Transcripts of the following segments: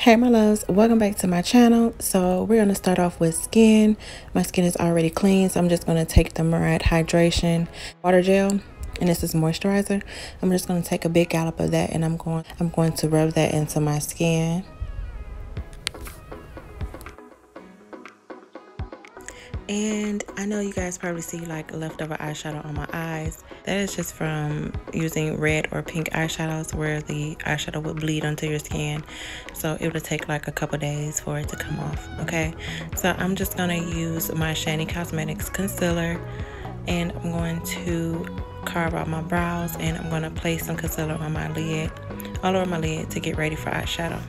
Hey my loves, welcome back to my channel. So we're going to start off with skin. My skin is already clean, so I'm just going to take the Murad Hydration Water Gel, and this is moisturizer. I'm just going to take a big gallop of that, and I'm going to rub that into my skin. And I know you guys probably see like leftover eyeshadow on my eyes. That is just from using red or pink eyeshadows where the eyeshadow would bleed onto your skin. So it would take like a couple days for it to come off, okay? So I'm just gonna use my Shiny Cosmetics concealer, and I'm going to carve out my brows, and I'm gonna place some concealer on my lid, all over my lid, to get ready for eyeshadow.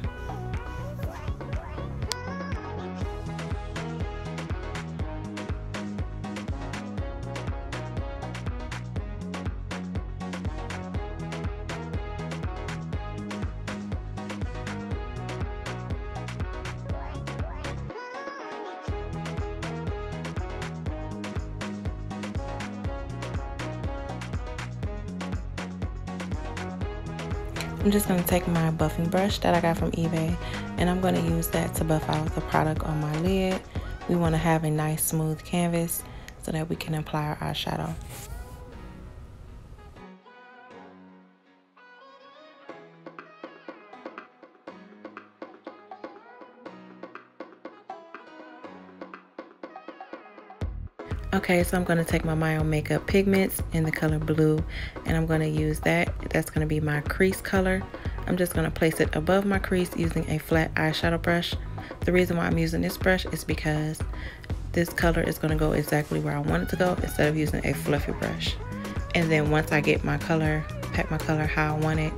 I'm just going to take my buffing brush that I got from eBay, and I'm going to use that to buff out the product on my lid. We want to have a nice smooth canvas so that we can apply our eyeshadow. Okay, so I'm going to take my My Own Makeup Pigments in the color blue, and I'm going to use that. That's going to be my crease color. I'm just going to place it above my crease using a flat eyeshadow brush. The reason why I'm using this brush is because this color is going to go exactly where I want it to go instead of using a fluffy brush. And then once I get my color, pack my color how I want it,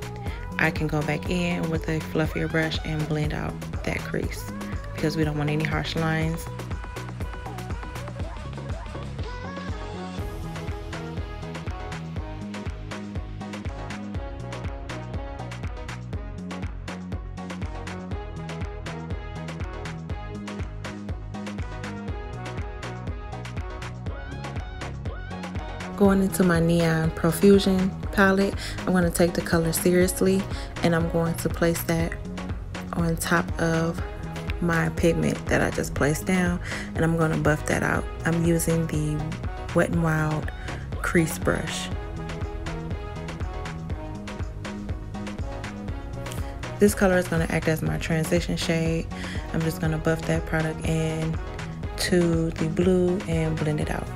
I can go back in with a fluffier brush and blend out that crease because we don't want any harsh lines. Going into my Neon Profusion palette, I'm going to take the color Seriously, and I'm going to place that on top of my pigment that I just placed down, and I'm going to buff that out. I'm using the Wet n Wild crease brush. This color is going to act as my transition shade. I'm just going to buff that product in to the blue and blend it out.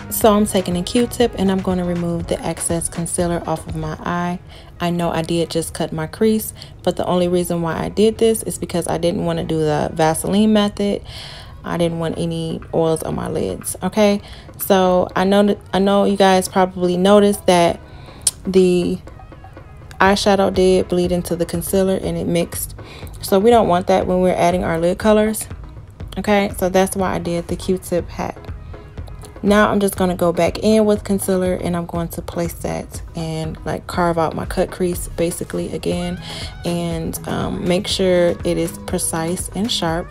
So I'm taking a Q-tip, and I'm going to remove the excess concealer off of my eye. I know I did just cut my crease, but the only reason why I did this is because I didn't want to do the Vaseline method. I didn't want any oils on my lids, okay? So I know you guys probably noticed that the eyeshadow did bleed into the concealer and it mixed. So we don't want that when we're adding our lid colors, okay? So that's why I did the Q-tip hack. Now I'm just going to go back in with concealer, and I'm going to place that and like carve out my cut crease basically again, and make sure it is precise and sharp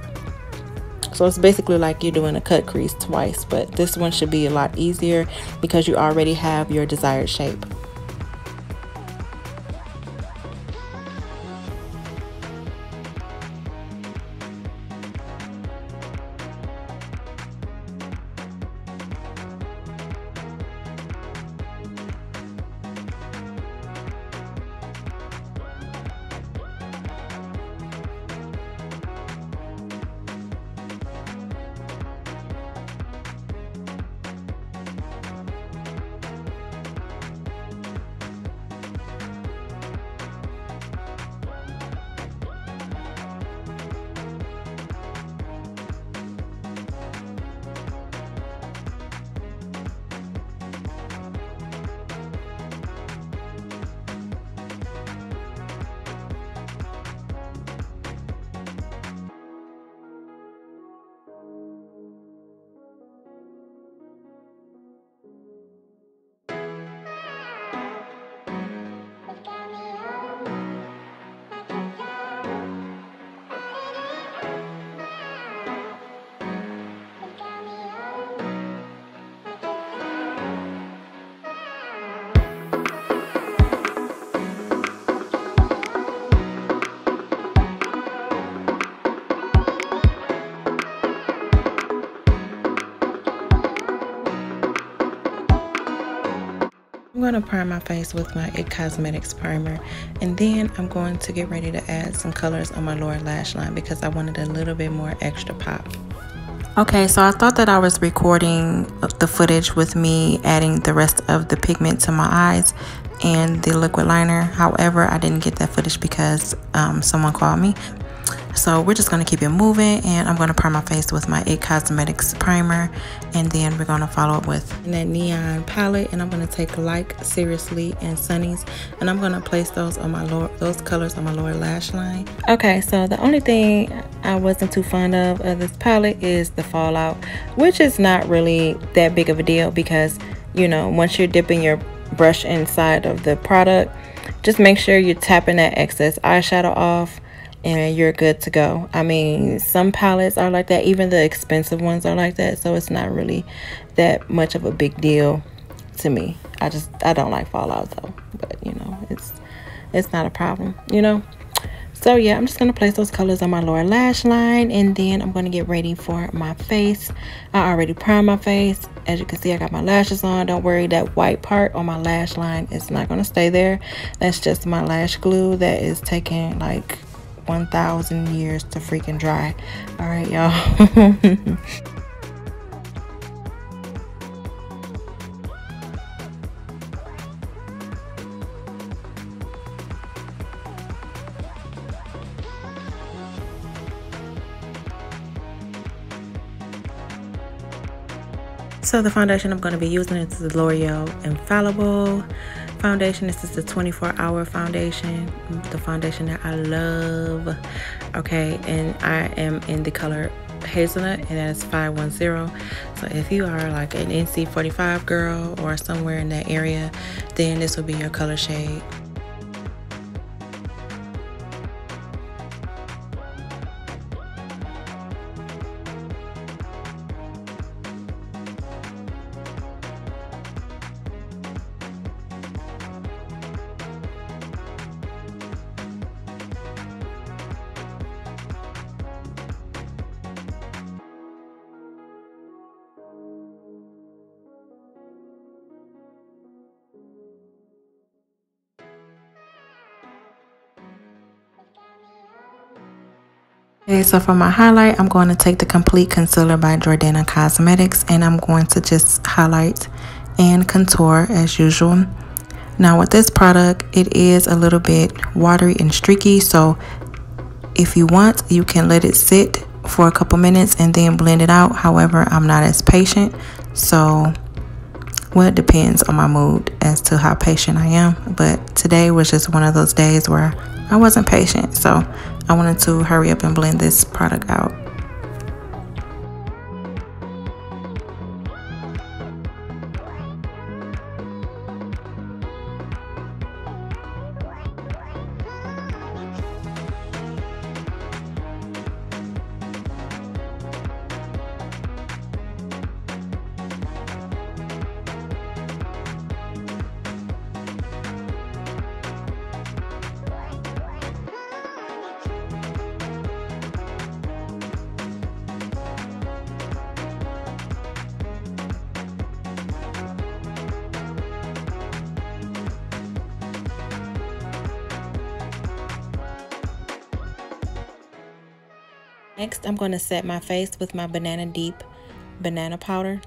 So it's basically like you're doing a cut crease twice, but this one should be a lot easier because you already have your desired shape. I'm going to prime my face with my It Cosmetics primer, and then I'm going to get ready to add some colors on my lower lash line because I wanted a little bit more extra pop. Okay, so I thought that I was recording the footage with me adding the rest of the pigment to my eyes and the liquid liner. However, I didn't get that footage because someone called me. So we're just going to keep it moving, and I'm going to prime my face with my It Cosmetics primer, and then we're going to follow up with that neon palette, and I'm going to take Like Seriously and Sunnies, and I'm going to place those on my those colors on my lower lash line. Okay, so the only thing I wasn't too fond of this palette is the fallout, which is not really that big of a deal because, you know, once you're dipping your brush inside of the product, just make sure you're tapping that excess eyeshadow off and you're good to go. I mean, some palettes are like that, even the expensive ones are like that, so it's not really that much of a big deal to me. I don't like fallout though, but you know, it's not a problem, you know. So yeah, I'm just gonna place those colors on my lower lash line, and then I'm gonna get ready for my face. I already primed my face. As you can see, I got my lashes on. Don't worry, that white part on my lash line is not gonna stay there. That's just my lash glue that is taking like 1,000 years to freaking dry. All right, y'all. So the foundation I'm going to be using is the L'Oreal Infallible foundation. This is the 24-hour foundation, the foundation that I love. Okay, and I am in the color Hazelnut, and that is 510. So if you are like an NC45 girl or somewhere in that area, then this will be your color shade. Okay, so for my highlight, I'm going to take the Complete Concealer by Jordana Cosmetics, and I'm going to just highlight and contour as usual. Now with this product, it is a little bit watery and streaky, so if you want, you can let it sit for a couple minutes and then blend it out. However, I'm not as patient, so well, it depends on my mood as to how patient I am. But today was just one of those days where I wasn't patient, so I wanted to hurry up and blend this product out. Next, I'm going to set my face with my Banana Deep banana powder,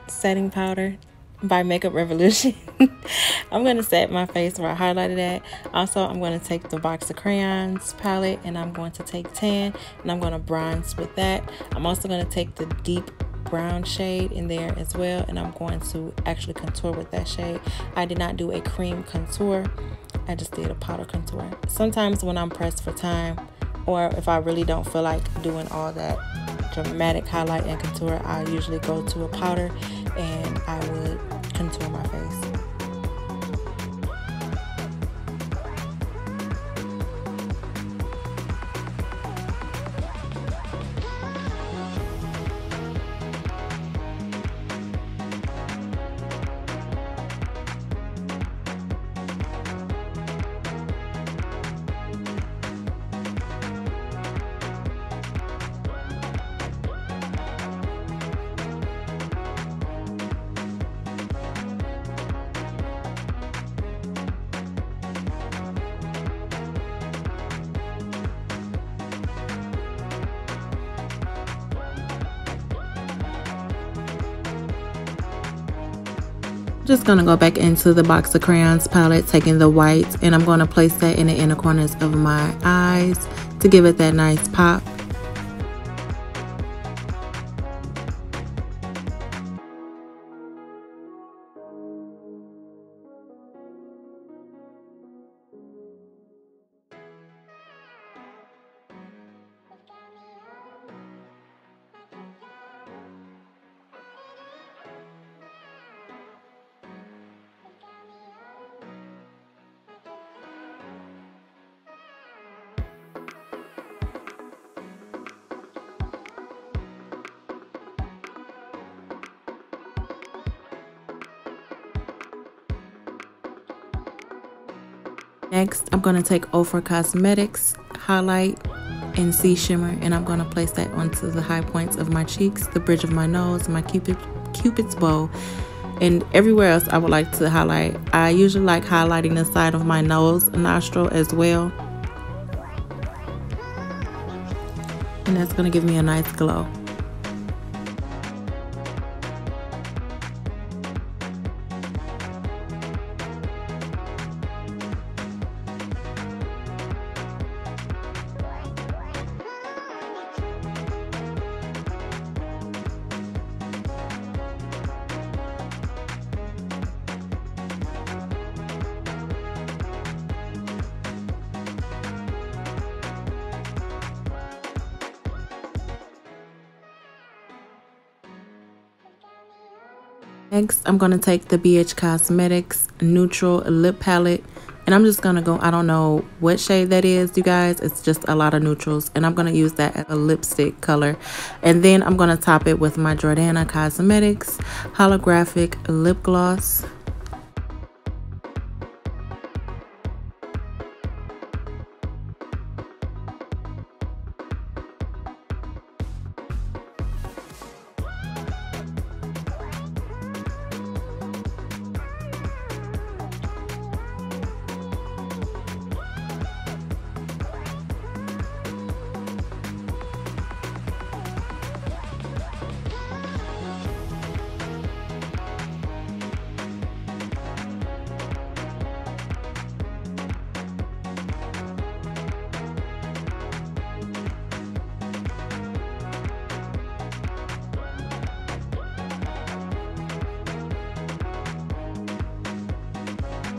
setting powder by Makeup Revolution. I'm going to set my face where I highlighted at. Also, I'm going to take the Box of Crayons palette and I'm going to take tan and I'm going to bronze with that. I'm also going to take the deep brown shade in there as well, and I'm going to actually contour with that shade. I did not do a cream contour, I just did a powder contour. Sometimes when I'm pressed for time, or if I really don't feel like doing all that dramatic highlight and contour, I usually go to a powder and I would contour my face. Just gonna go back into the Box of Crayons palette, taking the white, and I'm gonna place that in the inner corners of my eyes to give it that nice pop. Next, I'm going to take Ofra Cosmetics highlight in C shimmer, and I'm going to place that onto the high points of my cheeks, the bridge of my nose, my cupid's bow, and everywhere else I would like to highlight. I usually like highlighting the side of my nose, nostril as well, and that's going to give me a nice glow. Next, I'm going to take the BH Cosmetics Neutral Lip Palette, and I'm just going to go, I don't know what shade that is, you guys. It's just a lot of neutrals, and I'm going to use that as a lipstick color. And then I'm going to top it with my Jordana Cosmetics Holographic Lip Gloss.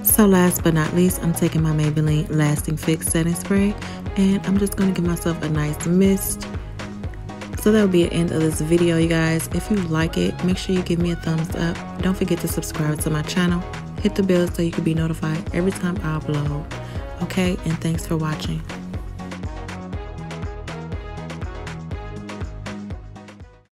So last but not least, I'm taking my Maybelline Lasting Fix Setting Spray, and I'm just going to give myself a nice mist. So that will be the end of this video, you guys. If you like it, make sure you give me a thumbs up. Don't forget to subscribe to my channel. Hit the bell so you can be notified every time I upload. Okay, and thanks for watching.